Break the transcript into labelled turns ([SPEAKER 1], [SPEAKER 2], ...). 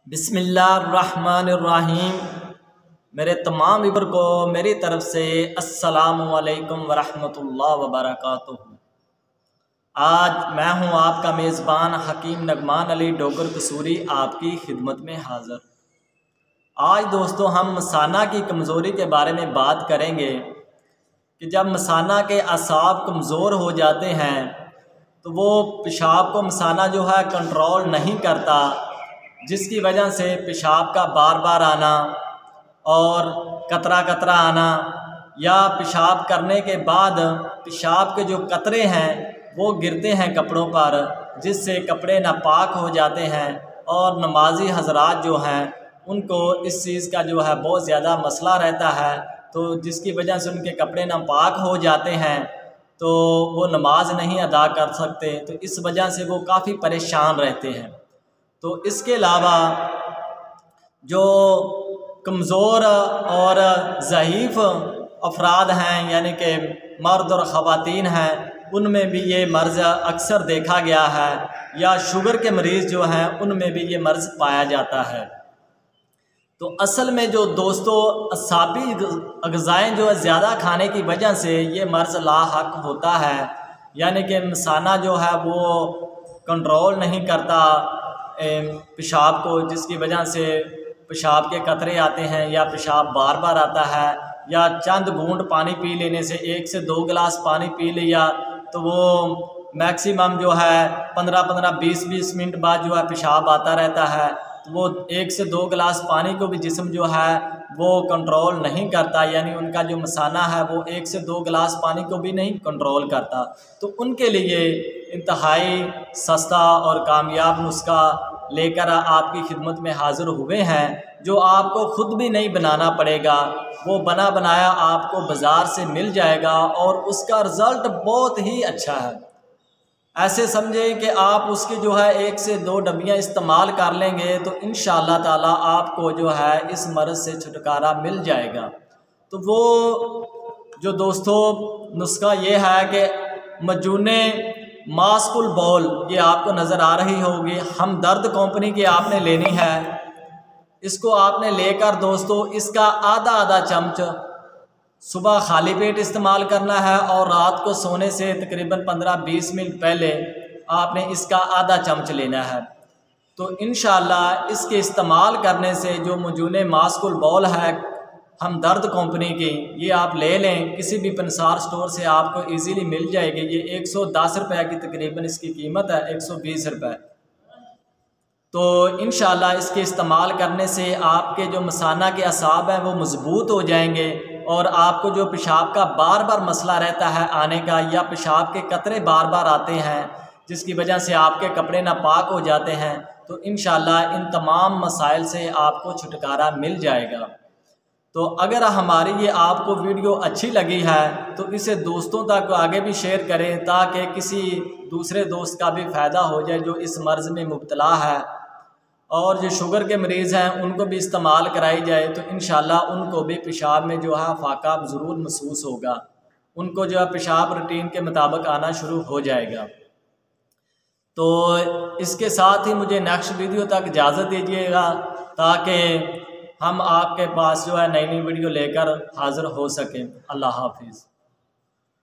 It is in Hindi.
[SPEAKER 1] बिस्मिल्लाहिर्रहमानिर्रहीम। मेरे तमाम व्यूअर को मेरी तरफ से अस्सलामु अलैकुम वरहमतुल्लाह वबरकातुहू। आज मैं हूं आपका मेज़बान हकीम नगमान अली डोगर कसूरी आपकी खिदमत में हाज़िर। आज दोस्तों हम मसाना की कमज़ोरी के बारे में बात करेंगे कि जब मसाना के असाब कमज़ोर हो जाते हैं तो वो पेशाब को मसाना जो है कंट्रोल नहीं करता, जिसकी वजह से पेशाब का बार बार आना और कतरा कतरा आना या पेशाब करने के बाद पेशाब के जो कतरे हैं वो गिरते हैं कपड़ों पर, जिससे कपड़े नापाक हो जाते हैं। और नमाजी हजरात जो हैं उनको इस चीज़ का जो है बहुत ज़्यादा मसला रहता है, तो जिसकी वजह से उनके कपड़े नापाक हो जाते हैं तो वो नमाज नहीं अदा कर सकते, तो इस वजह से वो काफ़ी परेशान रहते हैं। तो इसके अलावा जो कमज़ोर और ज़ईफ़ अफराद हैं यानी कि मर्द और ख़वातीन हैं, उनमें भी ये मर्ज़ अक्सर देखा गया है, या शुगर के मरीज़ जो हैं उनमें भी ये मर्ज़ पाया जाता है। तो असल में जो दोस्तों असाबी अग़ज़ाएँ जो ज़्यादा खाने की वजह से ये मर्ज़ लाहक होता है, यानी कि मसाना जो है वो कंट्रोल नहीं करता पेशाब को, जिसकी वजह से पेशाब के कतरे आते हैं या पेशाब बार बार आता है, या चंद घूंट पानी पी लेने से 1 से 2 गिलास पानी पी लिया तो वो मैक्सिमम जो है 15-15 20-20 मिनट बाद जो है पेशाब आता रहता है। तो वो 1 से 2 गिलास पानी को भी जिस्म जो है वो कंट्रोल नहीं करता, यानी उनका जो मसाना है वो 1 से 2 गिलास पानी को भी नहीं कंट्रोल करता। तो उनके लिए इंतहाई सस्ता और कामयाब नुस्खा लेकर आपकी खिदमत में हाज़िर हुए हैं, जो आपको ख़ुद भी नहीं बनाना पड़ेगा, वो बना बनाया आपको बाज़ार से मिल जाएगा और उसका रिज़ल्ट बहुत ही अच्छा है। ऐसे समझें कि आप उसकी जो है 1 से 2 डब्बियाँ इस्तेमाल कर लेंगे तो इंशा अल्लाह ताला आपको जो है इस मर्ज़ से छुटकारा मिल जाएगा। तो वो जो दोस्तों नुस्खा ये है कि मजूने मास्कुल बॉल, ये आपको नज़र आ रही होगी, हमदर्द कंपनी की आपने लेनी है। इसको आपने लेकर दोस्तों इसका आधा चम्मच सुबह खाली पेट इस्तेमाल करना है, और रात को सोने से तकरीबन 15-20 मिनट पहले आपने इसका आधा चम्मच लेना है। तो इंशाअल्लाह इसके इस्तेमाल करने से जो मजूने मास्कुल बॉल है हमदर्द कंपनी की, ये आप ले लें, किसी भी पंसार स्टोर से आपको इजीली मिल जाएगी। ये 110 रुपये की तकरीबन इसकी कीमत है, 120 रुपये। तो इंशाअल्लाह इसके इस्तेमाल करने से आपके जो मसाना के असाब हैं वो मज़बूत हो जाएंगे, और आपको जो पेशाब का बार बार मसला रहता है आने का, या पेशाब के कतरे बार बार आते हैं जिसकी वजह से आपके कपड़े नापाक हो जाते हैं, तो इंशाअल्लाह इन तमाम मसाइल से आपको छुटकारा मिल जाएगा। तो अगर हमारी ये आपको वीडियो अच्छी लगी है तो इसे दोस्तों तक आगे भी शेयर करें, ताकि किसी दूसरे दोस्त का भी फ़ायदा हो जाए जो इस मर्ज़ में मुब्तला है, और जो शुगर के मरीज़ हैं उनको भी इस्तेमाल कराई जाए तो इंशाअल्लाह उनको भी पेशाब में जो है फ़ाका ज़रूर महसूस होगा, उनको जो है पेशाब रूटीन के मुताबिक आना शुरू हो जाएगा। तो इसके साथ ही मुझे नेक्स्ट वीडियो तक इजाज़त दीजिएगा, ताकि हम आपके पास जो है नई वीडियो लेकर हाज़िर हो सकें। अल्लाह हाफिज़।